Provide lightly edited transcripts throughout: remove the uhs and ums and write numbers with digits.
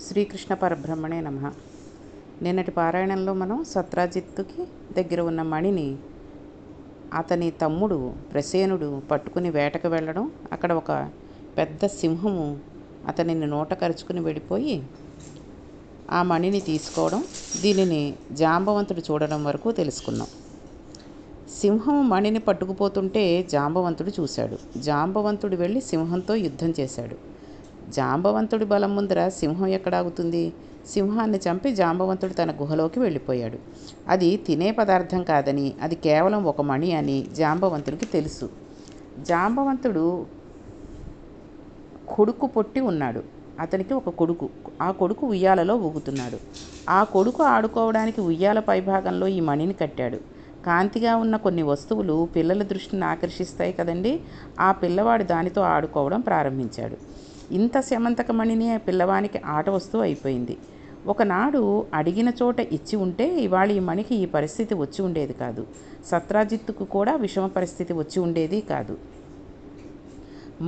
శ్రీకృష్ణ పరబ్రహ్మణే నమః. నిన్నటి పారాయణంలో మనం సత్రాజిత్తుకి దగ్గర ఉన్న మణిని అతని తమ్ముడు ప్రసేనుడు పట్టుకుని వేటకు వెళ్ళడం, అక్కడ ఒక పెద్ద సింహము అతనిని నోట కరుచుకుని వెళ్ళిపోయి ఆ మణిని తీసుకోవడం, దీనిని జాంబవంతుడు చూడడం వరకు తెలుసుకున్నాం. సింహం మణిని పట్టుకుపోతుంటే జాంబవంతుడు చూశాడు. జాంబవంతుడు వెళ్ళి సింహంతో యుద్ధం చేశాడు. జాంబవంతుడి బలం ముందర సింహం ఎక్కడాగుతుంది? సింహాన్ని చంపి జాంబవంతుడు తన గుహలోకి వెళ్ళిపోయాడు. అది తినే పదార్థం కాదని, అది కేవలం ఒక మణి అని జాంబవంతుడికి తెలుసు. జాంబవంతుడు కొడుకు పొట్టి ఉన్నాడు. అతనికి ఒక కొడుకు. ఆ కొడుకు ఉయ్యాలలో ఊగుతున్నాడు. ఆ కొడుకు ఆడుకోవడానికి ఉయ్యాల పైభాగంలో ఈ మణిని కట్టాడు. కాంతిగా ఉన్న కొన్ని వస్తువులు పిల్లల దృష్టిని ఆకర్షిస్తాయి కదండి. ఆ పిల్లవాడు దానితో ఆడుకోవడం ప్రారంభించాడు. ఇంత శమంతక మణిని ఆ పిల్లవానికి ఆట వస్తువు అయిపోయింది. ఒకనాడు అడిగిన చోట ఇచ్చి ఉంటే ఇవాళ ఈ మణికి ఈ పరిస్థితి వచ్చి ఉండేది కాదు. సత్రాజిత్తుకు కూడా విషమ పరిస్థితి వచ్చి ఉండేది కాదు.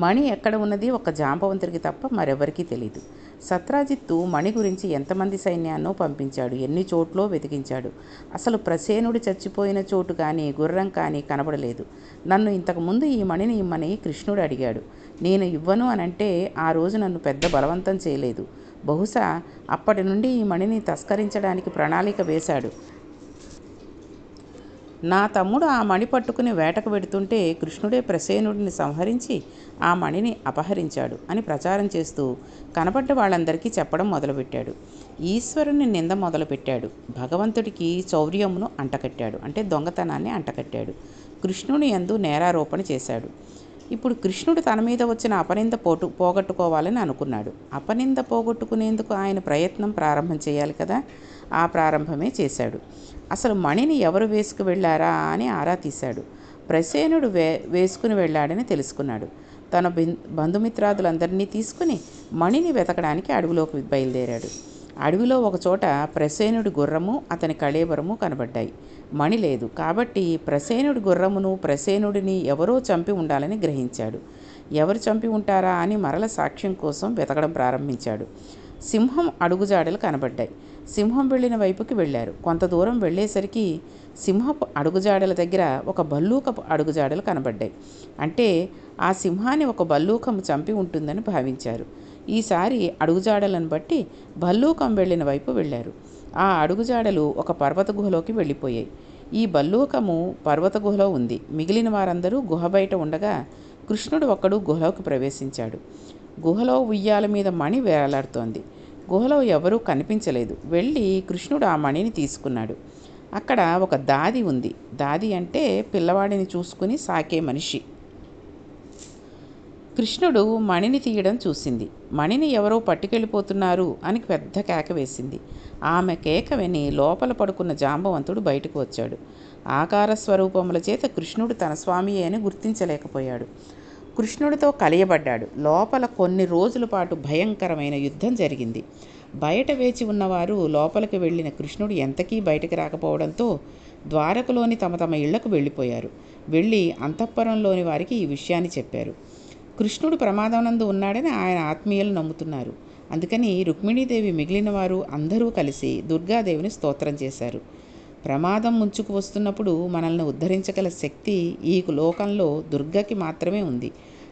మణి ఎక్కడ ఉన్నది ఒక జాంబవంతుడికి తప్ప మరెవరికీ తెలీదు. సత్రాజిత్తు మణి గురించి ఎంతమంది సైన్యాన్నో పంపించాడు, ఎన్ని చోట్లో వెతికించాడు. అసలు ప్రసేనుడు చచ్చిపోయిన చోటు కానీ గుర్రం కానీ కనబడలేదు. నన్ను ఇంతకుముందు ఈ మణిని ఇమ్మని కృష్ణుడు అడిగాడు. నేను ఇవ్వను అనంటే ఆ రోజు నన్ను పెద్ద బలవంతం చేయలేదు. బహుశా అప్పటి నుండి ఈ మణిని తస్కరించడానికి ప్రణాళిక వేశాడు. నా తమ్ముడు ఆ మణి పట్టుకుని వేటకు వెడుతుంటే కృష్ణుడే ప్రసేనుడిని సంహరించి ఆ మణిని అపహరించాడు అని ప్రచారం చేస్తూ కనబడ్డ వాళ్ళందరికీ చెప్పడం మొదలుపెట్టాడు. ఈశ్వరుని నింద మొదలుపెట్టాడు. భగవంతుడికి చౌర్యమును అంటకట్టాడు, అంటే దొంగతనాన్ని అంటకట్టాడు. కృష్ణుని యందు నేరారోపణ చేశాడు. ఇప్పుడు కృష్ణుడు తన మీద వచ్చిన అపనింద పోగొట్టుకోవాలని అనుకున్నాడు. అపనింద పోగొట్టుకునేందుకు ఆయన ప్రయత్నం ప్రారంభం చేయాలి కదా. ఆ ప్రారంభమే చేశాడు. అసలు మణిని ఎవరు వేసుకు వెళ్ళారా అని ఆరా తీశాడు. ప్రసేనుడు వేసుకుని వెళ్ళాడని తెలుసుకున్నాడు. తన బంధుమిత్రాదులందరినీ తీసుకుని మణిని వెతకడానికి అడవిలోకి బయలుదేరాడు. అడవిలో ఒకచోట ప్రసేనుడి గుర్రము అతని కళేబరము కనబడ్డాయి. మణి లేదు. కాబట్టి ప్రసేనుడి గుర్రమును ప్రసేనుడిని ఎవరో చంపి ఉండాలని గ్రహించాడు. ఎవరు చంపి ఉంటారా అని మరల సాక్ష్యం కోసం వెతకడం ప్రారంభించాడు. సింహం అడుగుజాడలు కనబడ్డాయి. సింహం వెళ్ళిన వైపుకి వెళ్ళారు. కొంత దూరం వెళ్ళేసరికి సింహపు అడుగుజాడల దగ్గర ఒక భల్లూకపు అడుగుజాడలు కనబడ్డాయి. అంటే ఆ సింహాన్ని ఒక భల్లూకం చంపి ఉంటుందని భావించారు. ఈసారి అడుగుజాడలను బట్టి భల్లూకం వెళ్ళిన వైపు వెళ్ళారు. ఆ అడుగుజాడలు ఒక పర్వత గుహలోకి వెళ్ళిపోయాయి. ఈ భల్లూకము పర్వత గుహలో ఉంది. మిగిలిన వారందరూ గుహ బయట ఉండగా కృష్ణుడు ఒక్కడు గుహలోకి ప్రవేశించాడు. గుహలో ఉయ్యాల మీద మణి వేలాడుతోంది. గుహలో ఎవరూ కనిపించలేదు. వెళ్ళి కృష్ణుడు ఆ మణిని తీసుకున్నాడు. అక్కడ ఒక దాది ఉంది. దాది అంటే పిల్లవాడిని చూసుకుని సాకే మనిషి. కృష్ణుడు మణిని తీయడం చూసింది. మణిని ఎవరో పట్టుకెళ్ళిపోతున్నారు అని పెద్ద కేక వేసింది. ఆమె కేక విని లోపల పడుకున్న జాంబవంతుడు బయటకు వచ్చాడు. ఆకార స్వరూపముల చేత కృష్ణుడు తన స్వామియే అని గుర్తించలేకపోయాడు. కృష్ణుడితో కలియబడ్డాడు. లోపల కొన్ని రోజుల పాటు భయంకరమైన యుద్ధం జరిగింది. బయట వేచి ఉన్నవారు లోపలికి వెళ్ళిన కృష్ణుడు ఎంతకీ బయటకు రాకపోవడంతో ద్వారకలోని తమ తమ ఇళ్లకు వెళ్ళిపోయారు. వెళ్ళి అంతఃపురంలోని వారికి ఈ విషయాన్ని చెప్పారు. కృష్ణుడు ప్రమాదనందు ఉన్నాడని ఆయన ఆత్మీయులు నమ్ముతున్నారు. అందుకని రుక్మిణీదేవి మిగిలిన వారు అందరూ కలిసి దుర్గాదేవిని స్తోత్రం చేశారు. ప్రమాదం ముంచుకు వస్తున్నప్పుడు మనల్ని ఉద్ధరించగల శక్తి ఈ లోకంలో దుర్గకి మాత్రమే ఉంది.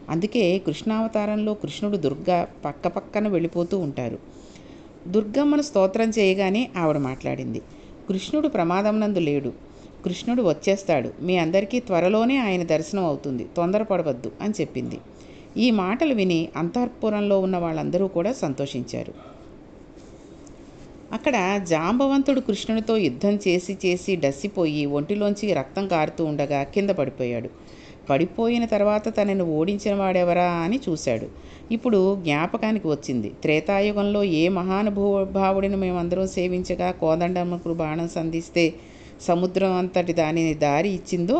అందుకే కృష్ణావతారంలో కృష్ణుడు దుర్గా పక్కపక్కన వెళ్ళిపోతూ ఉంటారు. దుర్గమ్మను స్తోత్రం చేయగానే ఆవిడ మాట్లాడింది. కృష్ణుడు ప్రమాదం నందు లేడు. కృష్ణుడు వచ్చేస్తాడు. మీ అందరికీ త్వరలోనే ఆయన దర్శనం అవుతుంది. తొందరపడవద్దు అని చెప్పింది. ఈ మాటలు విని అంతఃపురంలో ఉన్న వాళ్ళందరూ కూడా సంతోషించారు. అక్కడ జాంబవంతుడు కృష్ణునితో యుద్ధం చేసి డస్సిపోయి ఒంటిలోంచి రక్తం కారుతూ ఉండగా కింద పడిపోయాడు. పడిపోయిన తర్వాత తనని ఓడించిన వాడెవరా అని చూశాడు. ఇప్పుడు జ్ఞాపకానికి వచ్చింది. త్రేతాయుగంలో ఏ మహానుభావుడిని మేమందరం సేవించగా కోదండముకు బాణం సంధిస్తే సముద్రం అంతటి దానిని దారి ఇచ్చిందో,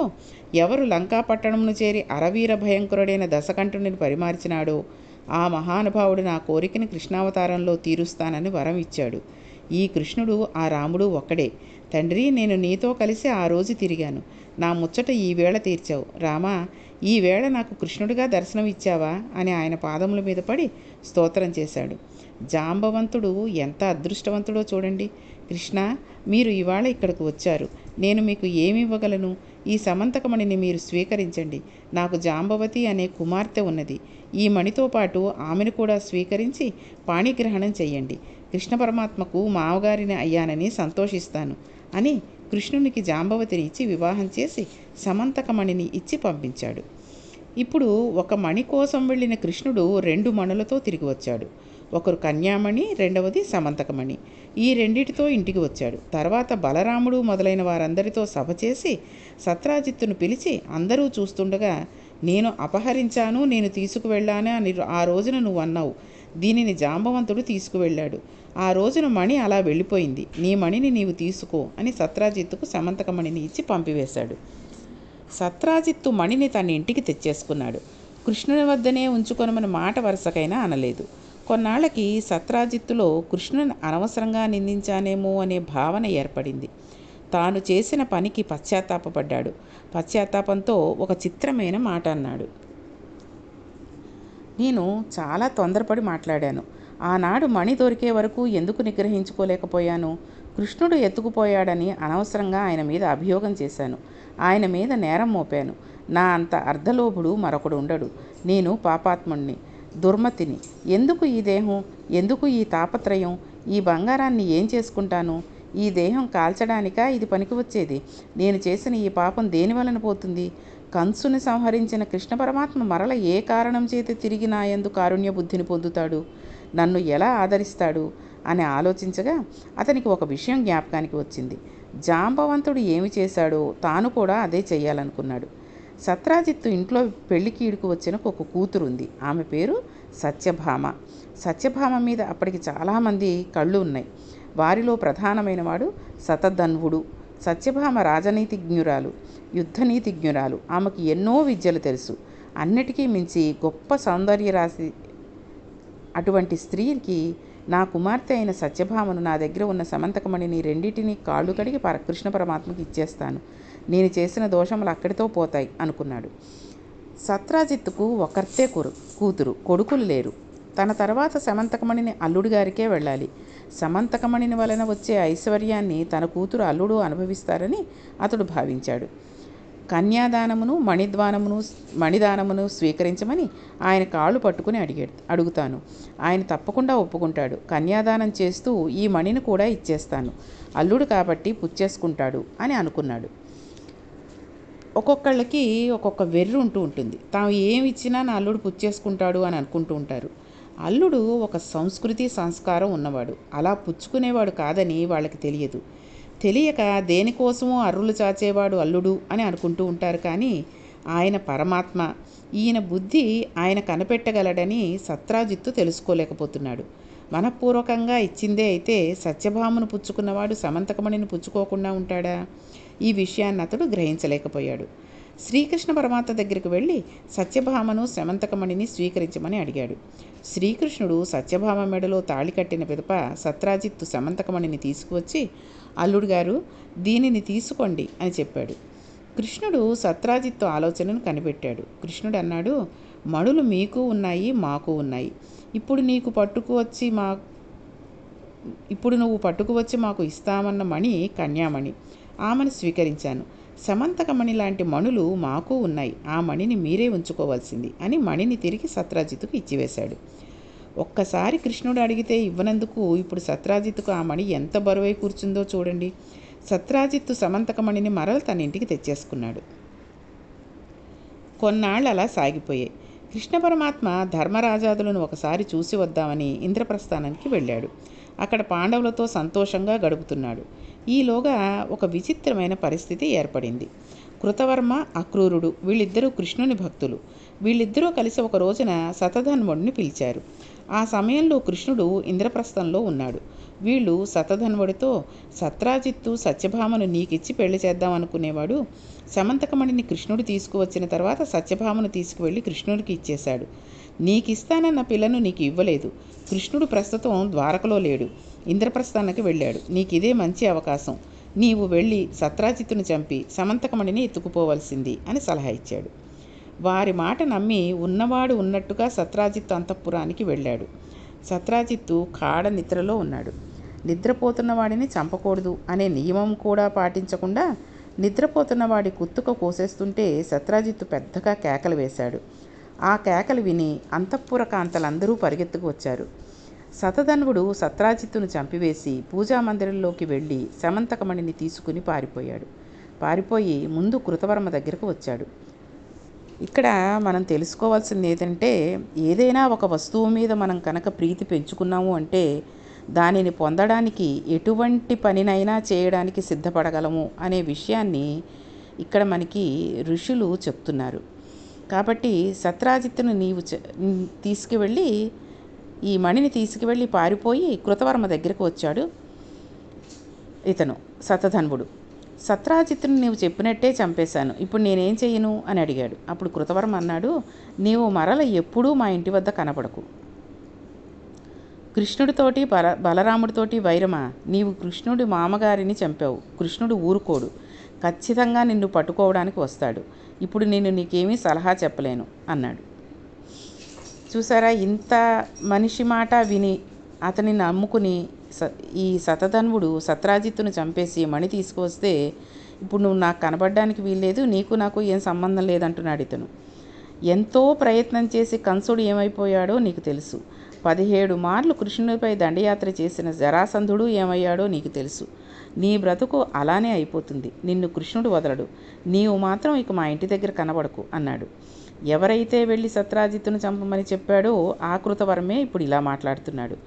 ఎవరు లంకా పట్టణమును చేరి అరవీర భయంకరుడైన దశకంఠుని పరిమార్చినాడో ఆ మహానుభావుడు నా కోరికని కృష్ణావతారంలో తీరుస్తానని వరం ఇచ్చాడు. ఈ కృష్ణుడు ఆ రాముడు ఒక్కడే. తండ్రి, నేను నీతో కలిసి ఆ రోజు తిరిగాను. నా ముచ్చట ఈవేళ తీర్చావు. రామా, ఈవేళ నాకు కృష్ణుడిగా దర్శనం ఇచ్చావా అని ఆయన పాదముల మీద పడి స్తోత్రం చేశాడు. జాంబవంతుడు ఎంత అదృష్టవంతుడో చూడండి. కృష్ణ, మీరు ఇవాళ ఇక్కడికి వచ్చారు. నేను మీకు ఏమి ఇవ్వగలను? ఈ సమంతకమణిని మీరు స్వీకరించండి. నాకు జాంబవతి అనే కుమార్తె ఉన్నది. ఈ మణితో పాటు ఆమెను కూడా స్వీకరించి పాణిగ్రహణం చెయ్యండి. కృష్ణ పరమాత్మకు మావగారిని అయ్యానని సంతోషిస్తాను అని కృష్ణునికి జాంబవతిని ఇచ్చి వివాహం చేసి సమంతకమణిని ఇచ్చి పంపించాడు. ఇప్పుడు ఒక మణి కోసం వెళ్ళిన కృష్ణుడు 2 మణులతో తిరిగి వచ్చాడు. ఒకరు కన్యామణి, రెండవది సమంతకమణి. ఈ రెండిటితో ఇంటికి వచ్చాడు. తర్వాత బలరాముడు మొదలైన వారందరితో సభ చేసి సత్రాజిత్తును పిలిచి, అందరూ చూస్తుండగా, నేను అపహరించాను, నేను తీసుకువెళ్ళాను అని ఆ రోజున నువ్వు అన్నావు. దీనిని జాంబవంతుడు తీసుకువెళ్ళాడు. ఆ రోజున మణి అలా వెళ్ళిపోయింది. నీ మణిని నీవు తీసుకో అని సత్రాజిత్తుకు సమంతకమణిని ఇచ్చి పంపివేశాడు. సత్రాజిత్తు మణిని తన ఇంటికి తెచ్చేసుకున్నాడు. కృష్ణుని వద్దనే ఉంచుకొనమని మాట వరుసకైనా అనలేదు. కొన్నాళ్ళకి సత్రాజిత్తులో కృష్ణుని అనవసరంగా నిందించానేమో అనే భావన ఏర్పడింది. తాను చేసిన పనికి పశ్చాత్తాపపడ్డాడు. పశ్చాత్తాపంతో ఒక చిత్రమైన మాట అన్నాడు. నేను చాలా తొందరపడి మాట్లాడాను. ఆనాడు మణి దొరికే వరకు ఎందుకు నిగ్రహించుకోలేకపోయాను? కృష్ణుడు ఎత్తుకుపోయాడని అనవసరంగా ఆయన మీద అభియోగం చేశాను. ఆయన మీద నేరం మోపాను. నా అంత అర్ధలోభుడు మరొకడు ఉండడు. నేను పాపాత్ముణ్ణి, దుర్మతిని. ఎందుకు ఈ దేహం? ఎందుకు ఈ తాపత్రయం? ఈ బంగారాన్ని ఏం చేసుకుంటాను? ఈ దేహం కాల్చడానికా ఇది పనికి వచ్చేది? నేను చేసిన ఈ పాపం దేని వలన పోతుంది? కంసుని సంహరించిన కృష్ణ పరమాత్మ మరల ఏ కారణం చేత తిరిగి నా యందు కారుణ్య బుద్ధిని పొందుతాడు? నన్ను ఎలా ఆదరిస్తాడు అని ఆలోచించగా అతనికి ఒక విషయం జ్ఞాపకానికి వచ్చింది. జాంబవంతుడు ఏమి చేశాడో తాను కూడా అదే చెయ్యాలనుకున్నాడు. సత్రాజిత్తు ఇంట్లో పెళ్లికి ఈడుకు వచ్చిన ఒక కూతురుంది. ఆమె పేరు సత్యభామ. సత్యభామ మీద అప్పటికి చాలామంది కళ్ళు ఉన్నాయి. వారిలో ప్రధానమైన వాడు శతధన్వుడు. సత్యభామ రాజనీతిజ్ఞురాలు, యుద్ధనీతిజ్ఞురాలు. ఆమెకు ఎన్నో విద్యలు తెలుసు. అన్నిటికీ మించి గొప్ప సౌందర్య రాశి. అటువంటి స్త్రీకి నా కుమార్తె అయిన సత్యభామను, నా దగ్గర ఉన్న సమంతకమణిని రెండింటినీ కాళ్ళు కడిగి కృష్ణ పరమాత్మకి ఇచ్చేస్తాను. నేను చేసిన దోషములు అక్కడితో పోతాయి అనుకున్నాడు. సత్రాజిత్తుకు ఒకర్తే కూతురు, కొడుకులు లేరు. తన తర్వాత సమంతకమణిని అల్లుడి గారికే వెళ్ళాలి. సమంతకమణిని వలన వచ్చే ఐశ్వర్యాన్ని తన కూతురు అల్లుడు అనుభవిస్తారని అతడు భావించాడు. కన్యాదానమును మణిదానమును స్వీకరించమని ఆయన కాళ్ళు పట్టుకుని అడుగుతాను. ఆయన తప్పకుండా ఒప్పుకుంటాడు. కన్యాదానం చేస్తూ ఈ మణిని కూడా ఇచ్చేస్తాను. అల్లుడు కాబట్టి పుచ్చేసుకుంటాడు అని అనుకున్నాడు. ఒక్కొక్కళ్ళకి ఒక్కొక్క వెర్రి ఉంటుంది. తాము ఏమి ఇచ్చినా నా అల్లుడు పుచ్చేసుకుంటాడు అని అనుకుంటూ ఉంటారు. అల్లుడు ఒక సంస్కృతి సంస్కారం ఉన్నవాడు. అలా పుచ్చుకునేవాడు కాదని వాళ్ళకి తెలియదు. తెలియక దేనికోసమో అర్రులు చాచేవాడు అల్లుడు అని అనుకుంటూ ఉంటారు. కానీ ఆయన పరమాత్మ. ఈయన బుద్ధి ఆయన కనిపెట్టగలడని సత్రాజిత్తు తెలుసుకోలేకపోతున్నాడు. మనఃపూర్వకంగా ఇచ్చిందే అయితే సత్యభామను పుచ్చుకున్నవాడు సమంతకమణిని పుచ్చుకోకుండా ఉంటాడా? ఈ విషయాన్ని అతడు గ్రహించలేకపోయాడు. శ్రీకృష్ణ పరమాత్మ దగ్గరికి వెళ్ళి సత్యభామను సమంతకమణిని స్వీకరించమని అడిగాడు. శ్రీకృష్ణుడు సత్యభామ మెడలో తాళి కట్టిన పిదప సత్రాజిత్తు సమంతకమణిని తీసుకువచ్చి, అల్లుడు గారు, దీనిని తీసుకోండి అని చెప్పాడు. కృష్ణుడు సత్రాజిత్తు ఆలోచనను కనిపెట్టాడు. కృష్ణుడు అన్నాడు, మణులు మీకు ఉన్నాయి, మాకు ఉన్నాయి. ఇప్పుడు నువ్వు పట్టుకువచ్చి మాకు ఇస్తామన్న మణి కన్యామణి. ఆమెను స్వీకరించాను. సమంతకమణి లాంటి మణులు మాకు ఉన్నాయి. ఆ మణిని మీరే ఉంచుకోవాల్సింది అని మణిని తిరిగి సత్రాజిత్తుకు ఇచ్చివేశాడు. ఒక్కసారి కృష్ణుడు అడిగితే ఇవ్వనందుకు ఇప్పుడు సత్రాజిత్తుకు ఆ మణి ఎంత బరువై కూర్చుందో చూడండి. సత్రాజిత్తు సమంతకమణిని మరల తన ఇంటికి తెచ్చేసుకున్నాడు. కొన్నాళ్ళు అలా సాగిపోయాయి. కృష్ణ పరమాత్మ ధర్మరాజాదులను ఒకసారి చూసి వద్దామని ఇంద్రప్రస్థానానికి వెళ్ళాడు. అక్కడ పాండవులతో సంతోషంగా గడుపుతున్నాడు. ఈలోగా ఒక విచిత్రమైన పరిస్థితి ఏర్పడింది. కృతవర్మ, అక్రూరుడు వీళ్ళిద్దరూ కృష్ణుని భక్తులు. వీళ్ళిద్దరూ కలిసి ఒక రోజున శతధన్వుడిని పిలిచారు. ఆ సమయంలో కృష్ణుడు ఇంద్రప్రస్థంలో ఉన్నాడు. వీళ్ళు శతధన్వుడితో, సత్రాజిత్తు సత్యభామను నీకిచ్చి పెళ్లి చేద్దాం అనుకునేవాడు. సమంతకమణిని కృష్ణుడు తీసుకువచ్చిన తర్వాత సత్యభామను తీసుకువెళ్ళి కృష్ణుడికి ఇచ్చేశాడు. నీకిస్తానన్న పిల్లను నీకు ఇవ్వలేదు. కృష్ణుడు ప్రస్తుతం ద్వారకలో లేడు, ఇంద్రప్రస్థానానికి వెళ్ళాడు. నీకిదే మంచి అవకాశం. నీవు వెళ్ళి సత్రాజిత్తును చంపి సమంతకమణిని ఎత్తుకుపోవలసింది అని సలహా ఇచ్చాడు. వారి మాట నమ్మి ఉన్నవాడు ఉన్నట్టుగా సత్రాజిత్తు అంతఃపురానికి వెళ్ళాడు. సత్రాజిత్తు గాఢ నిద్రలో ఉన్నాడు. నిద్రపోతున్న వాడిని చంపకూడదు అనే నియమం కూడా పాటించకుండా నిద్రపోతున్న వాడి కుత్తుక కోసేస్తుంటే సత్రాజిత్తు పెద్దగా కేకలు వేశాడు. ఆ కేకలు విని అంతఃపుర కాంతలందరూ పరిగెత్తుకు వచ్చారు. శతధన్వుడు సత్రాజిత్తును చంపివేసి పూజామందిరంలోకి వెళ్ళి సమంతకమణిని తీసుకుని పారిపోయి ముందు కృతవర్మ దగ్గరకు వచ్చాడు. ఇక్కడ మనం తెలుసుకోవాల్సింది ఏంటంటే, ఏదైనా ఒక వస్తువు మీద మనం కనుక ప్రీతి పెంచుకున్నాము అంటే దానిని పొందడానికి ఎటువంటి పనినైనా చేయడానికి సిద్ధపడగలము అనే విషయాన్ని ఇక్కడ మనకి ఋషులు చెప్తున్నారు. కాబట్టి సత్రాజిత్తును నీవు తీసుకువెళ్ళి ఈ మణిని తీసుకువెళ్ళి పారిపోయి కృతవర్మ దగ్గరకు వచ్చాడు ఇతను శతధన్వుడు. సత్రాజిత్తుని నీవు చెప్పినట్టే చంపేశాను, ఇప్పుడు నేనేం చెయ్యను అని అడిగాడు. అప్పుడు కృతవర్మ అన్నాడు, నీవు మరల ఎప్పుడూ మా ఇంటి వద్ద కనపడకు. కృష్ణుడితోటి బలరాముడితోటి వైరమా? నీవు కృష్ణుడి మామగారిని చంపావు. కృష్ణుడు ఊరుకోడు, ఖచ్చితంగా నిన్ను పట్టుకోవడానికి వస్తాడు. ఇప్పుడు నేను నీకేమీ సలహా చెప్పలేను అన్నాడు. చూసారా, ఇంత మనిషి మాట విని అతని నమ్ముకుని ఈ శతధన్వుడు సత్రాజిత్తును చంపేసి మణి తీసుకువస్తే ఇప్పుడు నువ్వు నాకు కనబడడానికి వీల్లేదు, నీకు నాకు ఏం సంబంధం లేదంటున్నాడు ఇతను. ఎంతో ప్రయత్నం చేసి కంసుడు ఏమైపోయాడో నీకు తెలుసు. 17 మార్లు కృష్ణుడిపై దండయాత్ర చేసిన జరాసంధుడు ఏమయ్యాడో నీకు తెలుసు. నీ బ్రతుకు అలానే అయిపోతుంది. నిన్ను కృష్ణుడు వదలడు. నీవు మాత్రం ఇక మా ఇంటి దగ్గర కనబడకు అన్నాడు. ఎవరైతే వెళ్ళి సత్రాజిత్తును చంపమని చెప్పాడో ఆ కృతవర్మే ఇప్పుడు ఇలా మాట్లాడుతున్నాడు.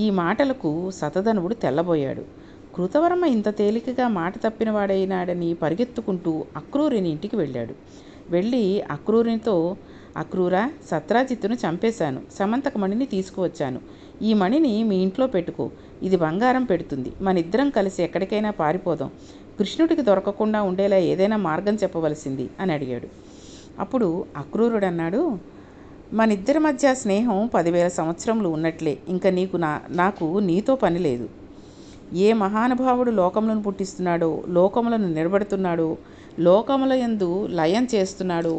ఈ మాటలకు శతధన్వుడు తెల్లబోయాడు. కృతవర్మ ఇంత తేలికగా మాట తప్పినవాడైనాడని పరిగెత్తుకుంటూ అక్రూరుని ఇంటికి వెళ్ళాడు. వెళ్ళి అక్రూరునితో, అక్రూరా, సత్రాజిత్తును చంపేశాను, సమంతకమణిని తీసుకువచ్చాను. ఈ మణిని మీ ఇంట్లో పెట్టుకో, ఇది బంగారం పెడుతుంది. మనిద్దరం కలిసి ఎక్కడికైనా పారిపోదాం. కృష్ణుడికి దొరకకుండా ఉండేలా ఏదైనా మార్గం చెప్పవలసింది అని అడిగాడు. అప్పుడు అక్రూరుడు అన్నాడు, మనిద్దరి మధ్య స్నేహం 10,000 సంవత్సరములు ఉన్నట్లే. ఇంకా నాకు నీతో పని లేదు. ఏ మహానుభావుడు లోకములను పుట్టిస్తున్నాడో, లోకములను నిలబెడుతున్నాడో, లోకముల యందు లయం చేస్తున్నాడో,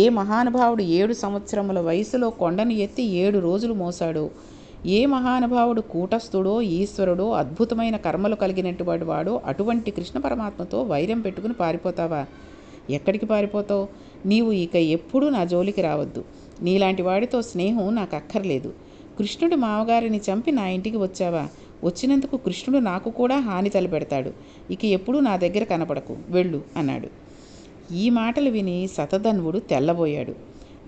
ఏ మహానుభావుడు 7 సంవత్సరముల వయసులో కొండను ఎత్తి 7 రోజులు మోసాడో, ఏ మహానుభావుడు కూటస్థుడో, ఈశ్వరుడో, అద్భుతమైన కర్మలు కలిగినటువంటి వాడో అటువంటి కృష్ణ పరమాత్మతో వైరం పెట్టుకుని పారిపోతావా? ఎక్కడికి పారిపోతావు? నీవు ఇక ఎప్పుడూ నా జోలికి రావద్దు. నీలాంటి వాడితో స్నేహం నాకు అక్కర్లేదు. కృష్ణుడి మామగారిని చంపి నా ఇంటికి వచ్చావా? వచ్చినందుకు కృష్ణుడు నాకు కూడా హాని తలపెడతాడు. ఇక ఎప్పుడూ నా దగ్గర కనపడకు, వెళ్ళు అన్నాడు. ఈ మాటలు విని శతధన్వుడు తెల్లబోయాడు.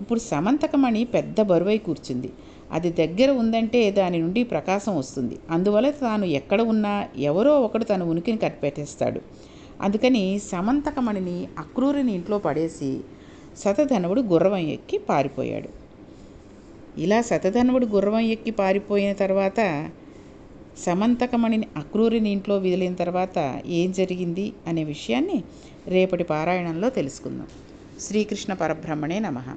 ఇప్పుడు సమంతకమణి పెద్ద బరువై కూర్చుంది. అది దగ్గర ఉందంటే దాని నుండి ప్రకాశం వస్తుంది. అందువల్ల తాను ఎక్కడ ఉన్నా ఎవరో ఒకడు తన ఉనికిని కనిపెట్టేస్తాడు. అందుకని సమంతకమణిని అక్రూరుని ఇంట్లో పడేసి శతధన్వుడు గుర్రం ఎక్కి పారిపోయాడు. ఇలా శతధన్వుడు గుర్రం ఎక్కి పారిపోయిన తర్వాత సమంతకమణిని అక్రూరుని ఇంట్లో విదిలిన తర్వాత ఏం జరిగింది అనే విషయాన్ని రేపటి పారాయణంలో తెలుసుకుందాం. శ్రీకృష్ణ పరబ్రహ్మణే నమః.